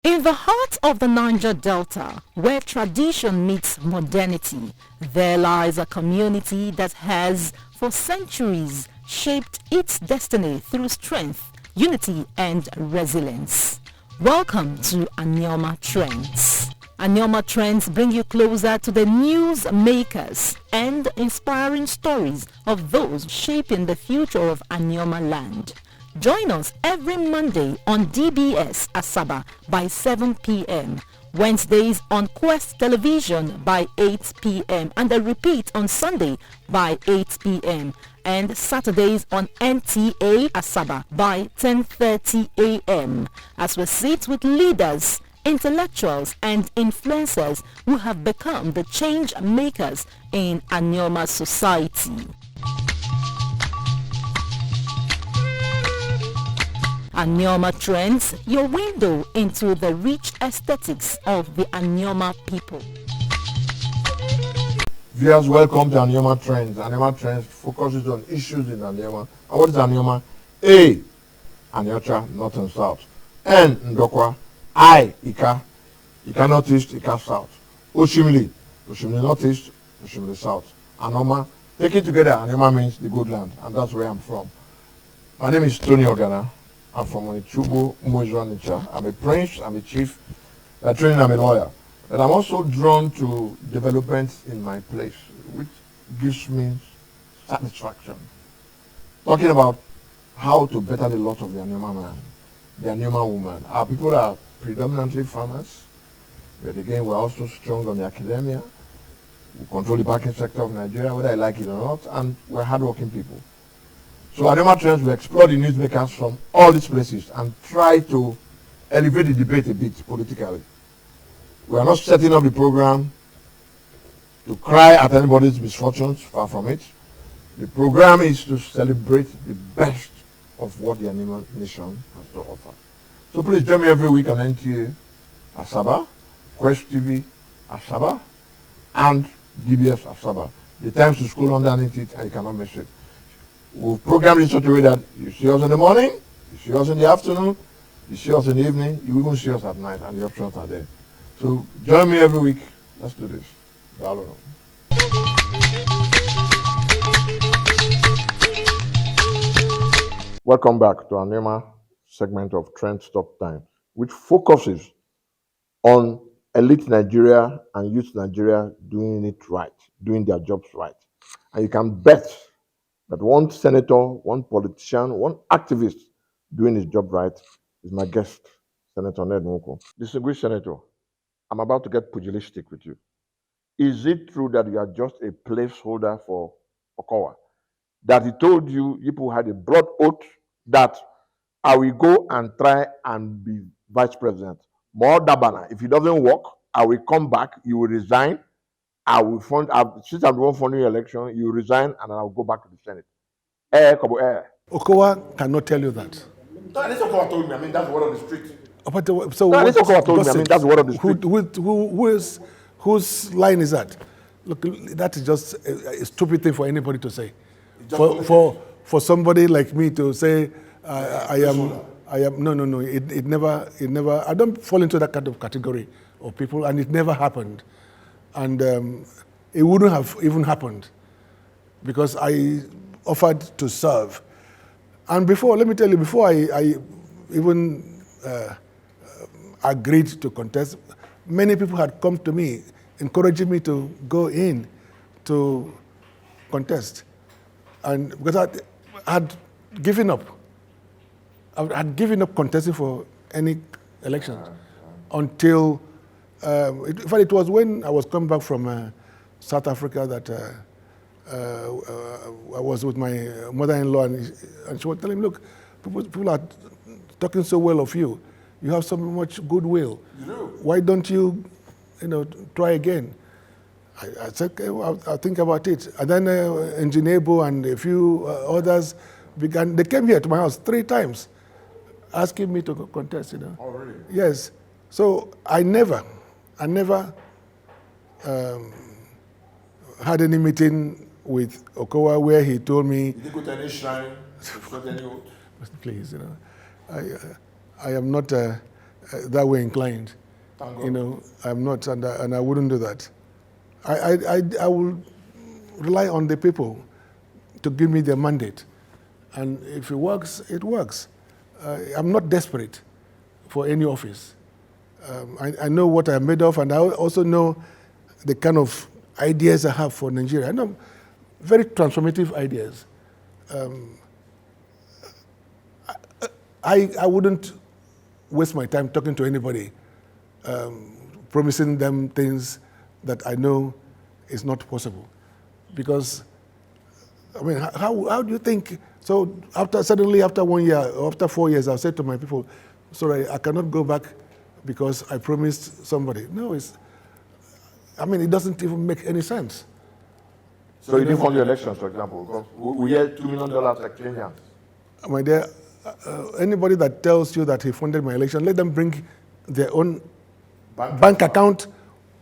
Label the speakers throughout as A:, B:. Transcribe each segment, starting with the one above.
A: In the heart of the Niger Delta, where tradition meets modernity, there lies a community that has, for centuries, shaped its destiny through strength, unity and resilience. Welcome to Anioma Trends. Anioma Trends bring you closer to the news makers and inspiring stories of those shaping the future of Anioma land. Join us every Monday on DBS Asaba by 7 p.m., Wednesdays on Quest Television by 8 p.m. and a repeat on Sunday by 8 p.m. and Saturdays on NTA Asaba by 10:30 a.m. as we sit with leaders, intellectuals and influencers who have become the change makers in Anioma society. Anioma Trends, your window into the rich aesthetics of the Anioma people.
B: Viewers, welcome to Anioma Trends. Anioma Trends focuses on issues in Anioma. And what is Anioma? A, Aniocha, North and South. N, Ndokwa. I, Ika. Ika Northeast, Ika South. Oshimili, Oshimili Northeast, Oshimili South. Anoma, taken together, Anioma means the good land, and that's where I'm from. My name is Tony Ogana. I'm from Onichubu, Mozranicha. I'm a prince, I'm a chief. By training, I'm a lawyer. But I'm also drawn to developments in my place, which gives me satisfaction. Talking about how to better the lot of the Anioma man, the Anioma woman. Our people are predominantly farmers, but again, we're also strong on the academia. We control the banking sector of Nigeria, whether I like it or not, and we're hardworking people. So Anioma Trends will explore the newsmakers from all these places and try to elevate the debate a bit politically. We are not setting up the program to cry at anybody's misfortunes, far from it. The program is to celebrate the best of what the Anioma nation has to offer. So please join me every week on NTA Asaba, Quest TV Asaba, and DBS Asaba. The times to scroll underneath it and you cannot miss it. We'll program it in such a way that you see us in the morning, you see us in the afternoon, you see us in the evening, you even see us at night, and the options are there. So join me every week. Let's do this. Welcome back to our Anioma segment of Trend Stop Time, which focuses on elite Nigeria and youth Nigeria doing it right, doing their jobs right. And you can bet that one senator, one politician, one activist doing his job right is my guest, Senator Ned Nwoko. Distinguished Senator, I'm about to get pugilistic with you. Is it true that you are just a placeholder for Okowa? That he told you, people had a broad oath that I will go and try and be vice president. More Dabana, if it doesn't work, I will come back, you will resign, I will fund, since I'm the one funding your election, you resign and I'll go back to the Senate.
C: Okowa cannot tell you that.
B: That's Okowa told me. I mean, that's the word of the street.
C: But so
B: That's Okowa told me. I mean, that's the word of the street.
C: Whose line is that? Look, that is just a stupid thing for anybody to say. For somebody like me to say, I am. No. It never. I don't fall into that kind of category of people, and it never happened, and it wouldn't have even happened, because I offered to serve. And before, let me tell you, before I even agreed to contest, many people had come to me, encouraging me to go in to contest. And because I had given up. I had given up contesting for any elections until, in fact, it was when I was coming back from South Africa that I was with my mother-in-law, and she was telling me, look, people are talking so well of you. You have so much goodwill.
B: You do.
C: Why don't you, try again? I said, okay, well, I'll think about it. And then Engineer Bo and a few others began. They came here to my house 3 times, asking me to contest.
B: Oh, really?
C: Yes. So I never had any meeting with Okowa where he told me.
B: Did you go to any shrine?
C: Please, I am not that way inclined.
B: Thank
C: You
B: God.
C: know, I'm not, and I wouldn't do that. I will rely on the people to give me their mandate. And if it works, it works. I'm not desperate for any office. I know what I'm made of, and I also know the kind of ideas I have for Nigeria. I know very transformative ideas. I wouldn't waste my time talking to anybody, promising them things that I know is not possible. Because, I mean, how do you think? So suddenly after 1 year, or after 4 years, I'll say to my people, sorry, I cannot go back because I promised somebody. No, it doesn't even make any sense.
B: So you didn't fund your elections, for example, because we had $2 million like Kenyans.
C: My dear, anybody that tells you that he funded my election, let them bring their own bank account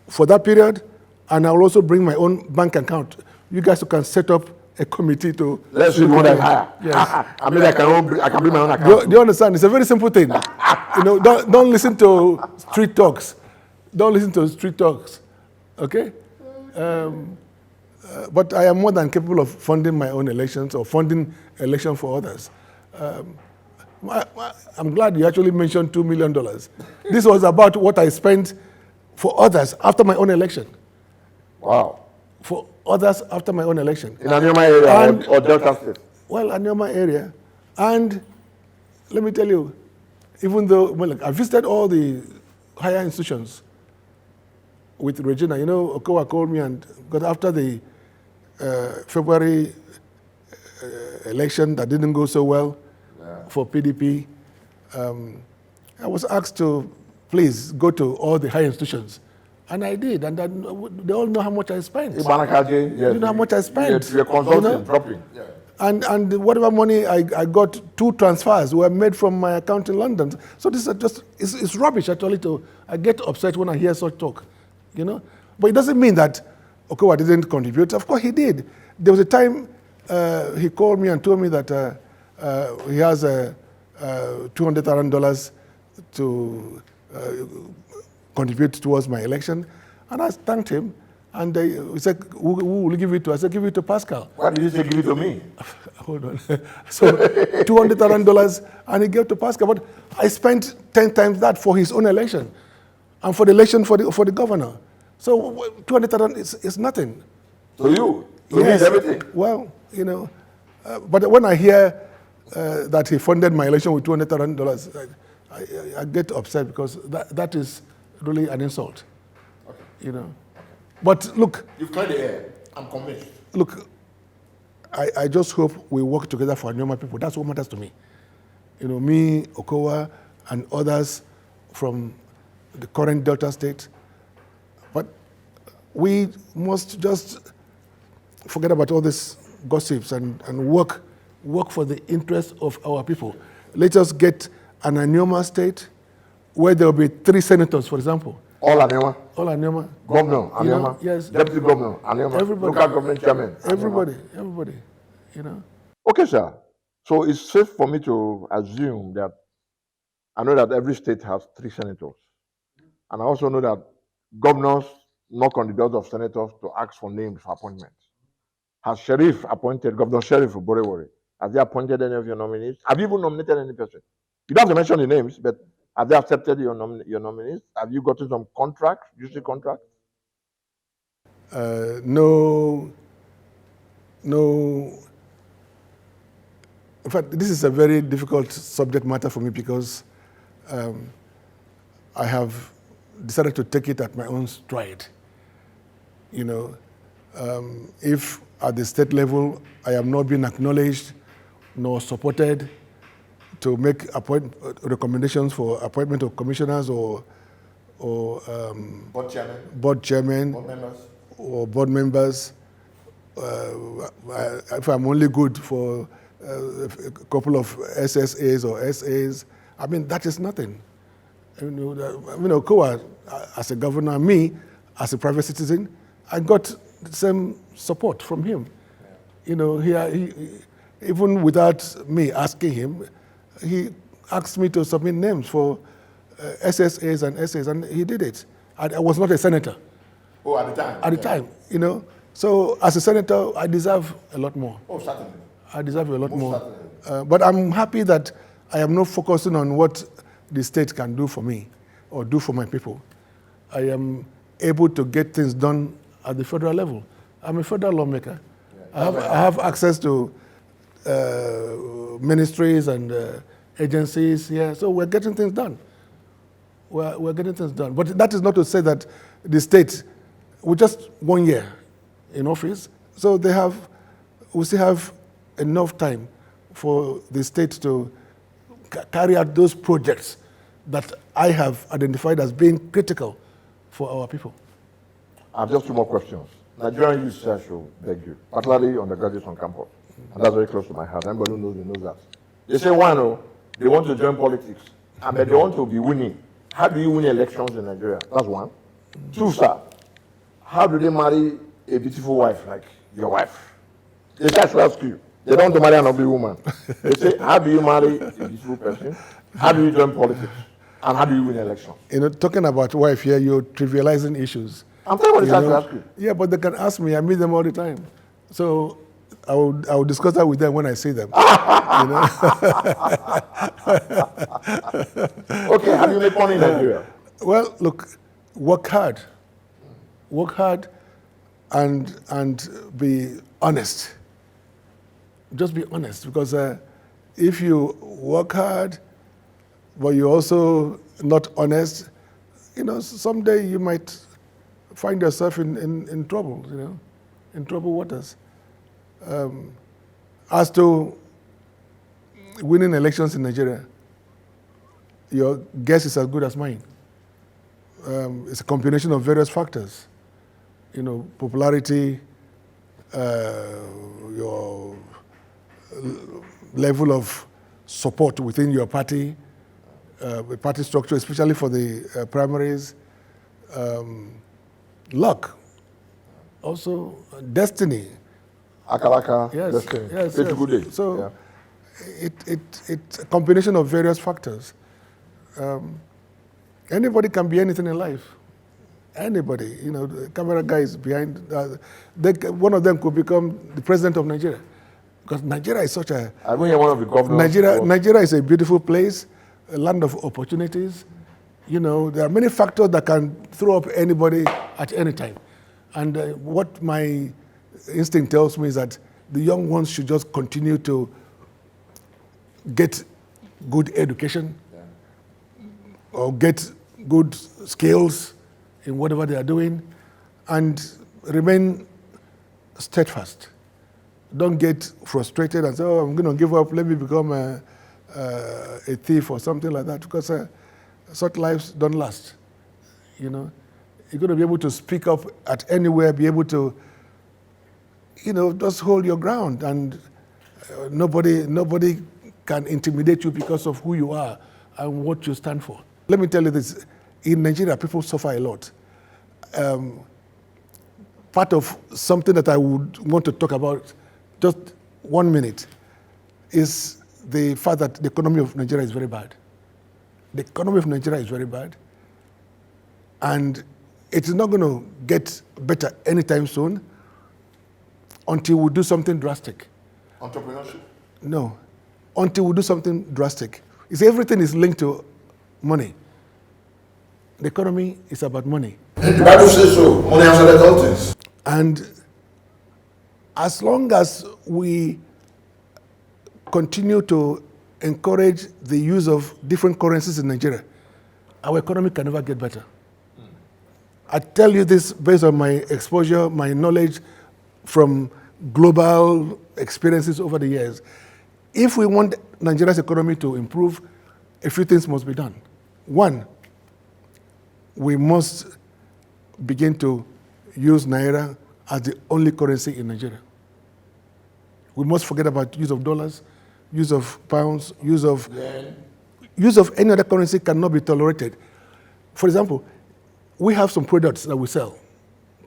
C: for that period, and I'll also bring my own bank account. You guys can set up a committee to...
B: Let's see what I hire.
C: Yes.
B: I mean, I can bring my own account.
C: Do you understand? It's a very simple thing. Don't listen to street talks. Don't listen to street talks. Okay? But I am more than capable of funding my own elections or funding election for others. I'm glad you actually mentioned $2 million. This was about what I spent for others after my own election.
B: Wow.
C: For others after my own election.
B: In Anioma area or Delta State?
C: Well, Anioma area. And let me tell you, even though, I visited all the higher institutions with Regina. Okowa called me, and because after the February election that didn't go so well for PDP, I was asked to please go to all the higher institutions. And I did, and they all know how much I spent.
B: Yes.
C: You know how much I spent.
B: You're consulting, dropping. Yeah.
C: And whatever money I got, 2 transfers were made from my account in London. So this is it's rubbish actually. I get upset when I hear such talk, But it doesn't mean that Okowa didn't contribute. Of course he did. There was a time he called me and told me that he has $200,000 to contribute towards my election. And I thanked him. And he said, who will give it to? I said, give it to Pascal.
B: Why did you say give it to me?
C: Hold on. So $200,000, and he gave to Pascal. But I spent 10 times that for his own election, and for the election for the governor. So $200,000 is nothing.
B: To you? To
C: Yes.
B: me, everything.
C: Well, but when I hear that he funded my election with $200,000, I get upset because that is really an insult.
B: Okay.
C: But look,
B: You've cleared the air. I'm convinced.
C: look, I just hope we work together for Anioma people. That's what matters to me. Me, Okowa, and others from the current Delta State. But we must just forget about all these gossips and work for the interest of our people. Let us get an Anioma state where there will be 3 senators, for example.
B: All Anioma?
C: All Anioma.
B: Governor, Anioma?
C: Yes.
B: Deputy governor, Anioma?
C: Everybody.
B: Local government chairman?
C: Everybody.
B: Okay, sir. So it's safe for me to assume that I know that every state has 3 senators. And I also know that governors knock on the doors of senators to ask for names for appointments. Has Sheriff appointed, Governor Sheriff of Borewori, has he appointed any of your nominees? Have you even nominated any person? You don't have to mention the names, but have they accepted your nominees? Have you gotten some contracts, usually contracts?
C: No. In fact, this is a very difficult subject matter for me because I have decided to take it at my own stride. If at the state level I am not being acknowledged nor supported to make recommendations for appointment of commissioners or board chairman, or board members, if I'm only good for a couple of SSAs or SAs, that is nothing. Okowa as a governor, me as a private citizen, I got the same support from him. He even without me asking him, he asked me to submit names for SSAs and SAs, and he did it. I was not a senator.
B: Oh, at the time?
C: At the time, you know. So as a senator, I deserve a lot more.
B: Oh, certainly.
C: I deserve a lot
B: Most
C: more.
B: certainly.
C: But I'm happy that I am not focusing on what the state can do for me or do for my people. I am able to get things done at the federal level. I'm a federal lawmaker.
B: Yeah.
C: I have access to ministries and agencies here, so we're getting things done. We're getting things done. But that is not to say that the state, with just 1 year in office, so we still have enough time for the state to carry out those projects that I have identified as being critical for our people.
B: I have just 2 more questions. Nigerian youth should beg you, particularly on the graduates on campus. And that's very close to my heart. Anybody who knows me knows that. They say, one, they want to join politics, and they want to be winning. How do you win elections in Nigeria? That's 1. 2, sir, how do they marry a beautiful wife like your wife? They say, I should ask you. They don't want to marry an ugly woman. They say, how do you marry a beautiful person? How do you join politics? And how do you win elections?
C: You know, talking about wife here, you're trivializing issues.
B: I'm telling you what it's ask you.
C: Yeah, but they can ask me. I meet them all the time. So I will discuss that with them when I see them. You know?
B: Okay, have you made money in Nigeria?
C: Well, look, work hard. Work hard and be honest. Just be honest, because if you work hard, but you're also not honest, you know, someday you might find yourself in trouble, you know, in troubled waters. As to winning elections in Nigeria, your guess is as good as mine. It's a combination of various factors, you know, popularity, your level of support within your party, the party structure, especially for the primaries, luck, also destiny.
B: Akalaka,
C: Yes,
B: destiny.
C: yes,
B: It's
C: yes.
B: a good day.
C: So it's a combination of various factors. Anybody can be anything in life. Anybody, you know, the camera guys behind, one of them could become the president of Nigeria. Because Nigeria is such a...
B: I mean, you're one of the governors.
C: Nigeria is a beautiful place, a land of opportunities. You know, there are many factors that can throw up anybody at any time. And what my instinct tells me is that the young ones should just continue to get good education, or get good skills in whatever they are doing, and remain steadfast. Don't get frustrated and say, oh, I'm going to give up, let me become a thief or something like that, because such lives don't last. You know, you're going to be able to speak up at anywhere, be able to, you know, just hold your ground, and nobody can intimidate you because of who you are and what you stand for. Let me tell you this, in Nigeria, people suffer a lot. Part of something that I would want to talk about, just 1 minute, is the fact that the economy of Nigeria is very bad. The economy of Nigeria is very bad, and it is not going to get better anytime soon until we do something drastic.
B: Entrepreneurship?
C: No, until we do something drastic. You see, everything is linked to money. The economy is about money.
B: The Bible says so. Money answers all things.
C: And as long as we continue to encourage the use of different currencies in Nigeria, our economy can never get better. I tell you this based on my exposure, my knowledge from global experiences over the years. If we want Nigeria's economy to improve, a few things must be done. One, we must begin to use Naira as the only currency in Nigeria. We must forget about use of dollars, use of pounds, use of any other currency cannot be tolerated. For example, we have some products that we sell: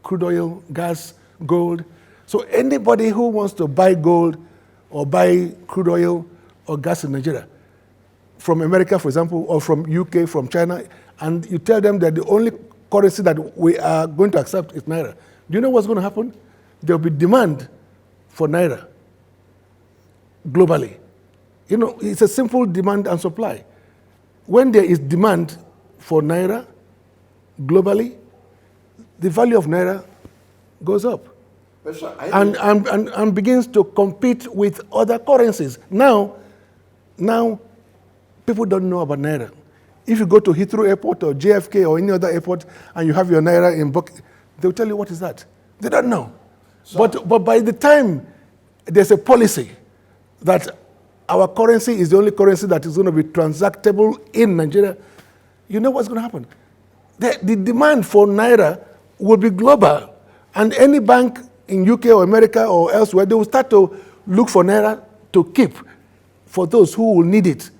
C: crude oil, gas, gold. So anybody who wants to buy gold or buy crude oil or gas in Nigeria from America, for example, or from UK, from China, and you tell them that the only currency that we are going to accept is Naira, do you know what's going to happen? There will be demand for Naira globally. You know, it's a simple demand and supply. When there is demand for Naira globally, the value of Naira goes up and begins to compete with other currencies. Now, people don't know about Naira. If you go to Heathrow Airport or JFK or any other airport and you have your Naira in book, they'll tell you what is that. They don't know. So, but by the time there's a policy that our currency is the only currency that is going to be transactable in Nigeria, you know what's going to happen? The demand for Naira will be global. And any bank in UK or America or elsewhere, they will start to look for Naira to keep for those who will need it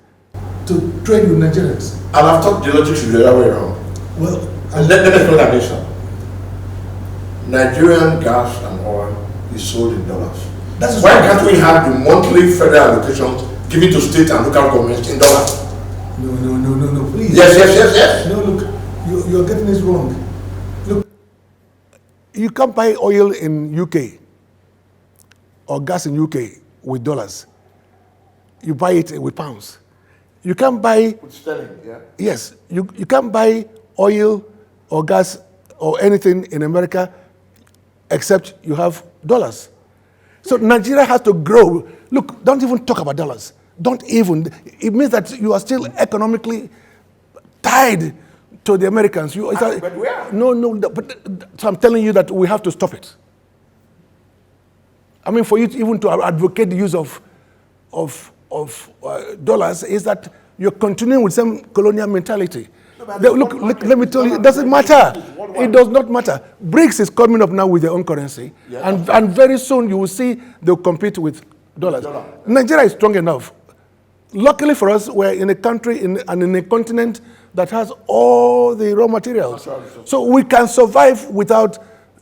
C: to trade with Nigerians.
B: And I thought the logic should be the other way around.
C: Well,
B: let me explain that nation. Nigerian gas and oil is sold in dollars. Why can't we have the monthly federal allocations given to state and local governments in dollars?
C: No, please.
B: Yes.
C: No, look, you're getting this wrong. Look, you can't buy oil in UK or gas in UK with dollars. You buy it with pounds. You can't buy...
B: With sterling, yeah?
C: Yes. You can't buy oil or gas or anything in America except you have dollars. So Nigeria has to grow. Look, don't even talk about dollars. Don't even. It means that you are still economically tied to the Americans.
B: But we are.
C: So I'm telling you that we have to stop it. I mean, for you to even to advocate the use of dollars is that you're continuing with some colonial mentality. Look, let me tell you, it doesn't matter. It does not matter. BRICS is coming up now with their own currency, and very soon you will see they'll compete with dollars. Nigeria is strong enough. Luckily for us, we're in a country and in a continent that has all the raw materials. So we can survive without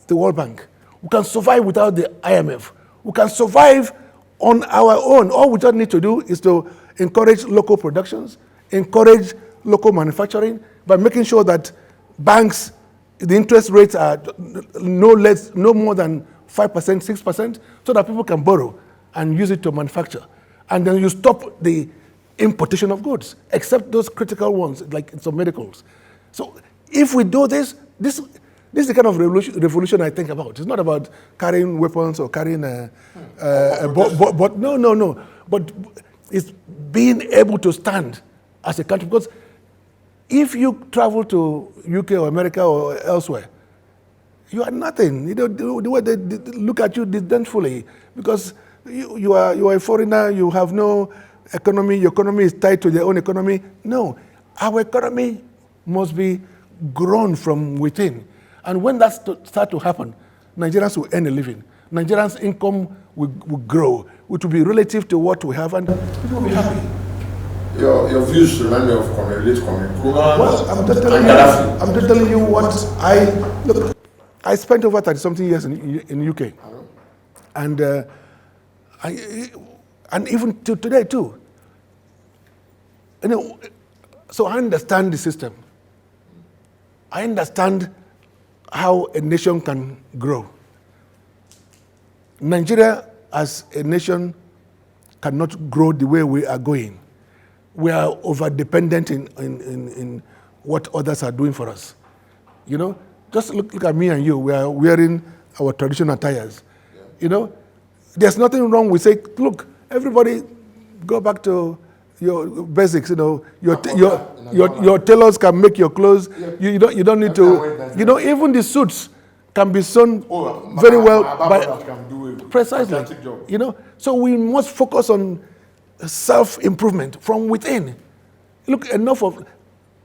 C: the World Bank. We can survive without the IMF. We can survive on our own. All we just need to do is to encourage local productions, encourage local manufacturing by making sure that banks, the interest rates are no more than 5%, 6%, so that people can borrow and use it to manufacture. And then you stop the importation of goods, except those critical ones, like some medicals. So if we do this is the kind of revolution I think about. It's not about carrying weapons or carrying but no. But it's being able to stand as a country. Because if you travel to UK or America or elsewhere, you are nothing. You know, the way they look at you disdainfully because you are a foreigner, you have no economy, your economy is tied to their own economy. No, our economy must be grown from within. And when that starts to happen, Nigerians will earn a living. Nigerians' income will grow, which will be relative to what we have, and people will be happy.
B: Your views remind me of late Kwame Nkrumah.
C: Well, I'm just telling you what I spent over 30-something years in UK. And and even to today too. You know, so I understand the system. I understand how a nation can grow. Nigeria as a nation cannot grow the way we are going. We are over-dependent in what others are doing for us. You know, just look at me and you. We are wearing our traditional attires. Yeah. You know, there's nothing wrong with saying, look, everybody go back to your basics. You know, your tailors can make your clothes. Yeah. You don't need to. You know, even the suits can be sewn very well by precisely. You know, so we must focus on self-improvement from within. Look, enough of,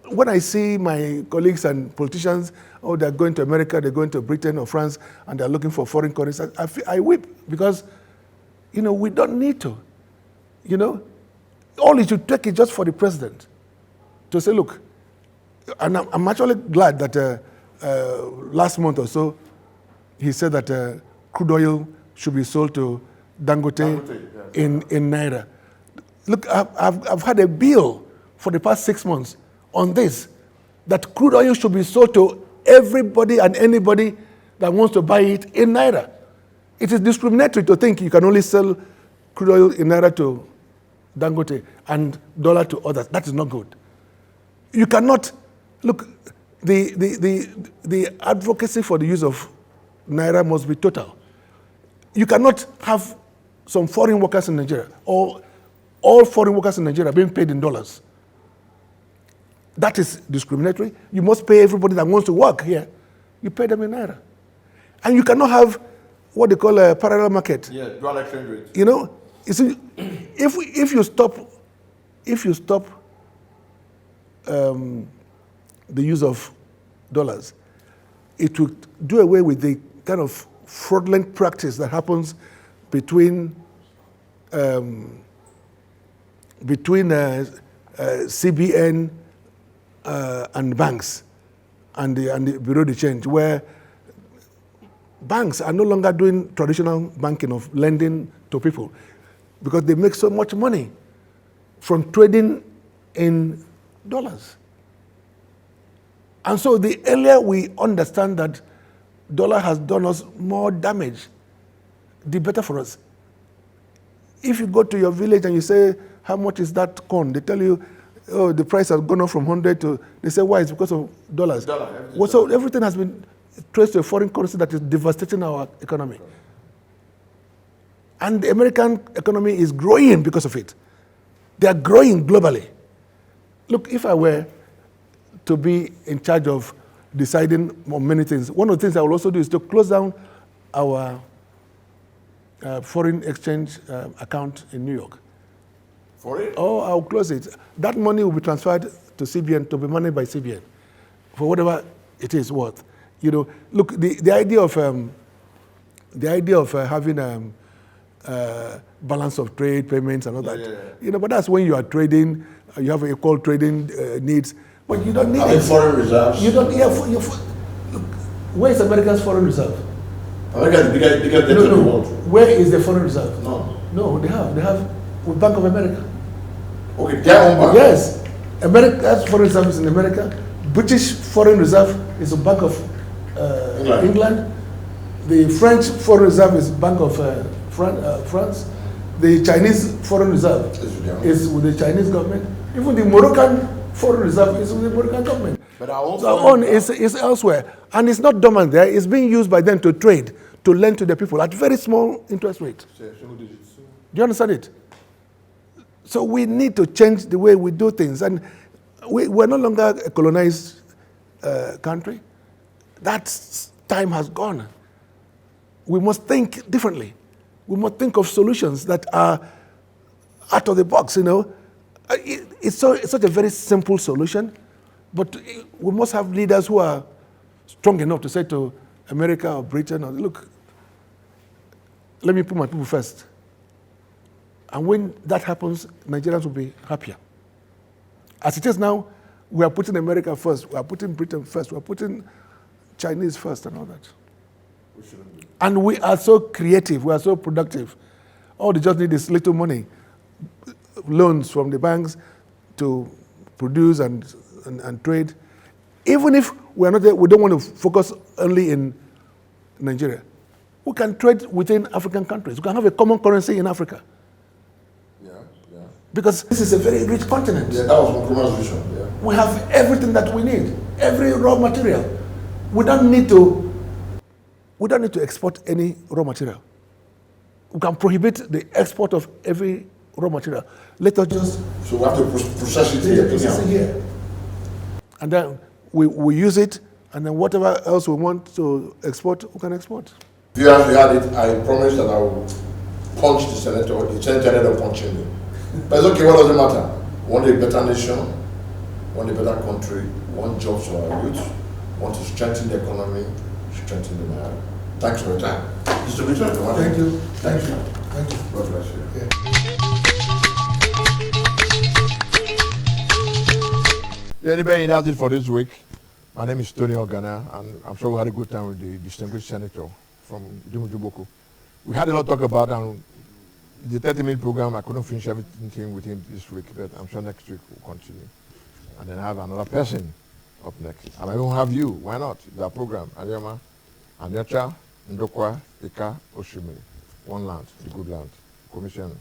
C: when I see my colleagues and politicians, they're going to America, they're going to Britain or France, and they're looking for foreign currency, I weep because, you know, we don't need to. You know, all it should take is just for the president to say, look, and I'm actually glad that last month or so, he said that crude oil should be sold to Dangote in Naira. Look, I've had a bill for the past 6 months on this, that crude oil should be sold to everybody and anybody that wants to buy it in naira. It is discriminatory to think you can only sell crude oil in naira to Dangote and dollar to others. That is not good. You cannot, look, the advocacy for the use of naira must be total. You cannot have some foreign workers in Nigeria, or all foreign workers in Nigeria being paid in dollars. That is discriminatory. You must pay everybody that wants to work here. You pay them in naira. And you cannot have what they call a parallel market.
B: Yeah, dual exchange rate.
C: You know, you see, if you stop the use of dollars, it would do away with the kind of fraudulent practice that happens between CBN and banks and the Bureau de Change, where banks are no longer doing traditional banking of lending to people because they make so much money from trading in dollars. And so the earlier we understand that dollar has done us more damage, the better for us. If you go to your village and you say, how much is that corn? They tell you, oh, the price has gone up from 100 to, they say, why? It's because of dollars. So everything has been traced to a foreign currency that is devastating our economy. And the American economy is growing because of it. They are growing globally. Look, if I were to be in charge of deciding on many things, one of the things I will also do is to close down our foreign exchange account in New York.
B: For it?
C: Oh, I'll close it. That money will be transferred to CBN to be managed by CBN for whatever it is worth. You know, look, the idea of having balance of trade payments and all that. You know, but that's when you are trading. You have equal trading needs, but you don't need it.
B: Foreign reserves.
C: You don't. Yeah, look, where is America's foreign reserve?
B: America is the biggest debt in the world.
C: Where is the foreign reserve?
B: No,
C: they have with Bank of America.
B: Okay, their own bank.
C: Yes, America's foreign reserve is in America. British foreign reserve is the Bank of England. The French foreign reserve is Bank of France. The Chinese foreign reserve is with the Chinese government. Even the Moroccan foreign reserve is with the Moroccan government.
B: But our
C: own is elsewhere. And it's not dormant there. It's being used by them to trade, to lend to the people at very small interest rate. Do you understand it? So we need to change the way we do things. And we're no longer a colonized country. That time has gone. We must think differently. We must think of solutions that are out of the box, you know. It's such a very simple solution, but we must have leaders who are strong enough to say to America or Britain, look, let me put my people first. And when that happens, Nigerians will be happier. As it is now, we are putting America first, we are putting Britain first, we are putting Chinese first and all that. And we are so creative, we are so productive. All they just need is little money, loans from the banks to produce and trade. Even if we are not there, we don't want to focus only in Nigeria. We can trade within African countries. We can have a common currency in Africa. Because this is a very rich continent.
B: Yeah, that was Nkrumah's vision. Yeah.
C: We have everything that we need, every raw material. We don't need to export any raw material. We can prohibit the export of every raw material. Let us just...
B: So we have to process it here.
C: And then we use it, and then whatever else we want to export, we can export.
B: If you have had it, I promise that I will punch the senator, the senator ended up punching me. But it's okay, what does it matter? We want a better nation, want a better country, want jobs for our youth, want to strengthen the economy, strengthen the morale. Thanks for your time. Mr. Richard,
C: thank you.
B: Thank you. God bless you. Yeah, anybody, that's it for this week. My name is Tony Ogana, and I'm sure we had a good time with the distinguished senator from Jumujuboko. We had a lot to talk about, and the 30-minute program, I couldn't finish everything with him this week, but I'm sure next week we'll continue. And then have another person up next. And I don't have you. Why not? It's our program. Anioma, Anyacha, Ndokwa, Ika, Oshimiri. One land, the good land. Commission.